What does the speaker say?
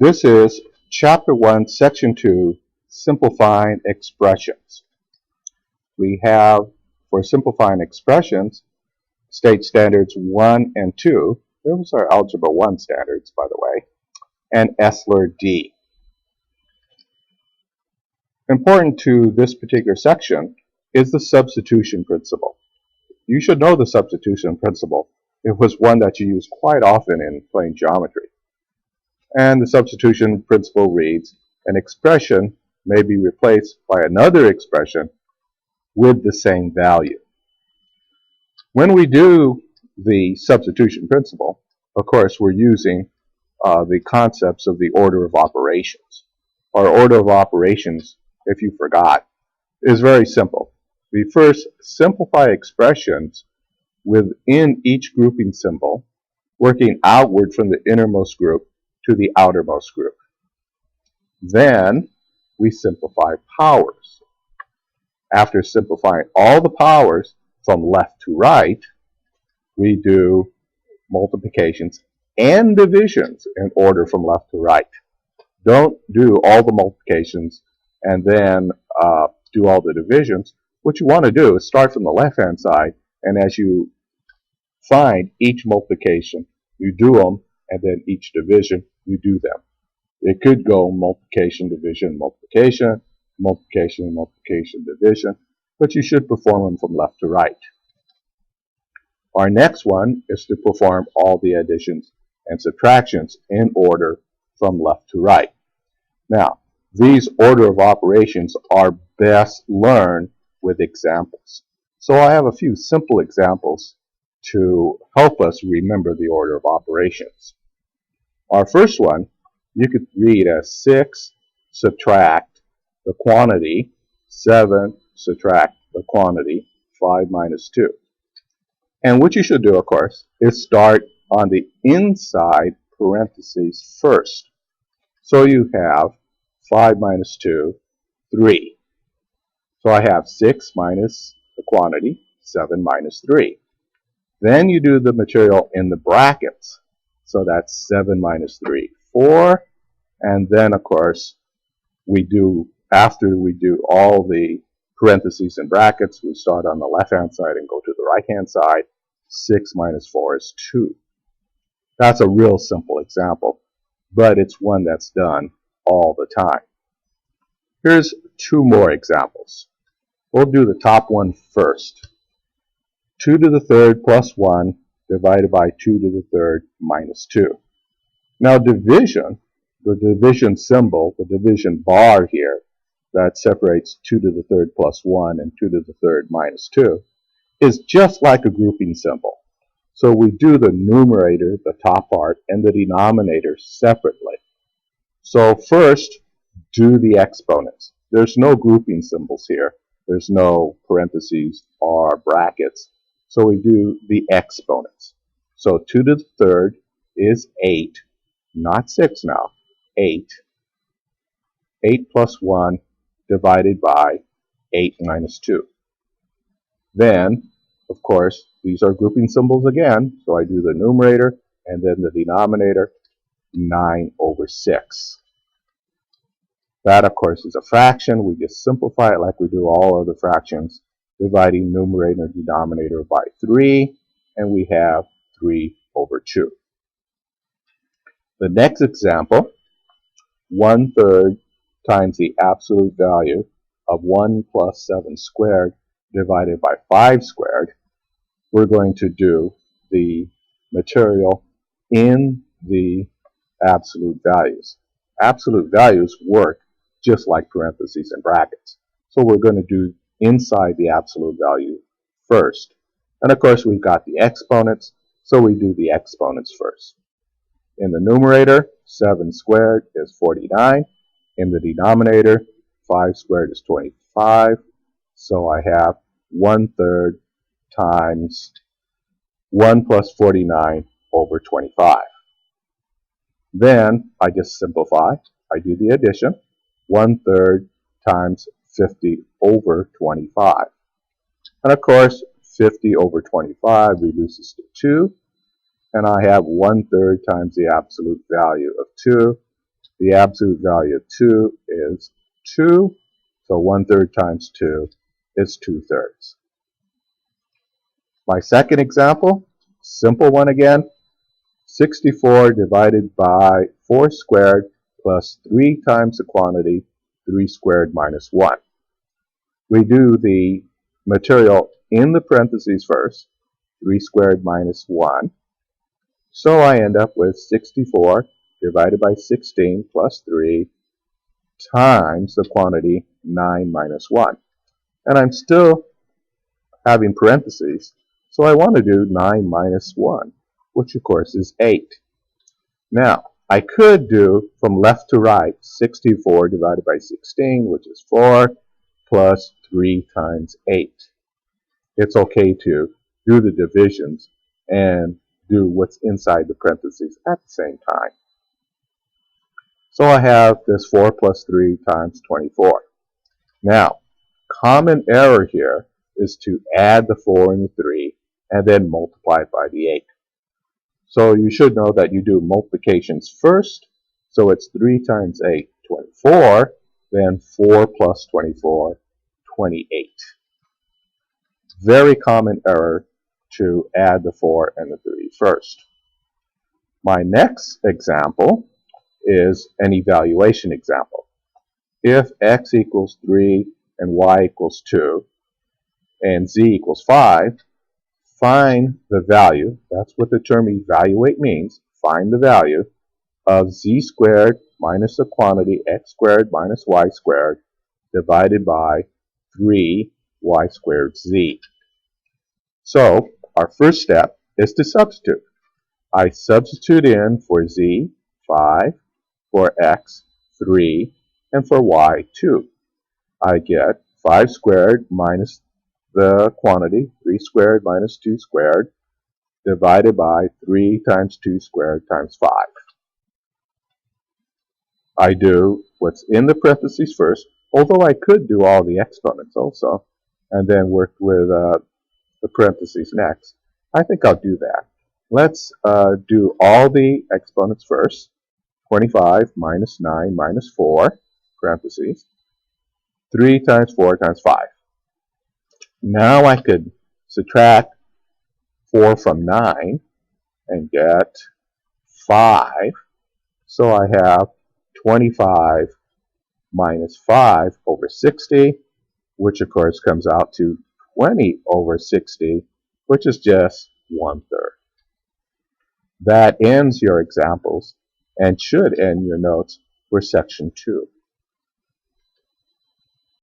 This is Chapter 1, Section 2, Simplifying Expressions. We have, for simplifying expressions, State Standards 1 and 2. Those are Algebra 1 standards, by the way, and Esler D. Important to this particular section is the substitution principle. You should know the substitution principle. It was one that you use quite often in plane geometry. And the substitution principle reads, an expression may be replaced by another expression with the same value. When we do the substitution principle, of course, we're using the concepts of the order of operations. Our order of operations, if you forgot, is very simple. We first simplify expressions within each grouping symbol, working outward from the innermost group to the outermost group. Then we simplify powers. After simplifying all the powers from left to right, we do multiplications and divisions in order from left to right. Don't do all the multiplications and then do all the divisions. What you want to do is start from the left-hand side, and as you find each multiplication, you do them, and then each division, you do them. It could go multiplication, division, multiplication, multiplication, multiplication, division, but you should perform them from left to right. Our next one is to perform all the additions and subtractions in order from left to right. Now, these order of operations are best learned with examples. So I have a few simple examples to help us remember the order of operations. Our first one, you could read as 6 subtract the quantity, 7 subtract the quantity, 5 minus 2. And what you should do, of course, is start on the inside parentheses first. So you have 5 minus 2, 3. So I have 6 minus the quantity, 7 minus 3. Then you do the material in the brackets. So that's 7 minus 3, 4. And then, of course, after we do all the parentheses and brackets, we start on the left-hand side and go to the right-hand side. 6 minus 4 is 2. That's a real simple example, but it's one that's done all the time. Here's 2 more examples. We'll do the top one first. 2 to the third plus 1 divided by 2 to the third minus 2. Now division, the division symbol, the division bar here that separates 2 to the third plus 1 and 2 to the third minus 2 is just like a grouping symbol. So we do the numerator, the top part, and the denominator separately. So first, do the exponents. There's no grouping symbols here. There's no parentheses or brackets. So we do the exponents. So 2 to the third is 8, not 6 now, 8. 8 plus 1 divided by 8 minus 2. Then, of course, these are grouping symbols again, so I do the numerator and then the denominator, 9 over 6. That, of course, is a fraction. We just simplify it like we do all other fractions, dividing numerator and denominator by 3, and we have 3 over 2. The next example, 1/3 times the absolute value of 1 plus 7 squared divided by 5 squared. We're going to do the material in the absolute values. Absolute values work just like parentheses and brackets. So we're going to do inside the absolute value first. And of course we've got the exponents, so we do the exponents first. In the numerator, 7 squared is 49. In the denominator, 5 squared is 25. So I have 1/3 times 1 plus 49 over 25. Then I just simplify. I do the addition. 1/3 times 50 over 25. And of course, 50 over 25 reduces to 2. And I have 1/3 times the absolute value of 2 the absolute value of 2 is 2. So 1/3 times 2 is 2/3. My second example, simple one again, 64 divided by 4 squared plus 3 times the quantity 3 squared minus 1. We do the material in the parentheses first, 3 squared minus 1. So I end up with 64 divided by 16 plus 3 times the quantity 9 minus 1. And I'm still having parentheses, so I want to do 9 minus 1, which of course is 8. Now, I could do from left to right 64 divided by 16, which is 4, plus 3 times 8. It's okay to do the divisions and do what's inside the parentheses at the same time. So I have this 4 plus 3 times 24. Now, common error here is to add the 4 and the 3 and then multiply it by the 8. So you should know that you do multiplications first. So it's 3 times 8, 24, then 4 plus 24, 28. Very common error to add the 4 and the 3 first. My next example is an evaluation example. If x equals 3 and y equals 2 and z equals 5, find the value, that's what the term evaluate means, find the value of z squared minus the quantity x squared minus y squared divided by 3y squared z. So our first step is to substitute. I substitute in for z, 5, for x, 3, and for y, 2. I get 5 squared minus the quantity, 3 squared minus 2 squared, divided by 3 times 2 squared times 5. I do what's in the parentheses first, although I could do all the exponents also, and then work with the parentheses next. I think I'll do that. Let's do all the exponents first. 25 minus 9 minus 4, parentheses, 3 times 4 times 5. Now I could subtract 4 from 9 and get 5. So I have 25 minus 5 over 60, which of course comes out to 20 over 60, which is just 1/3. That ends your examples and should end your notes for section 2.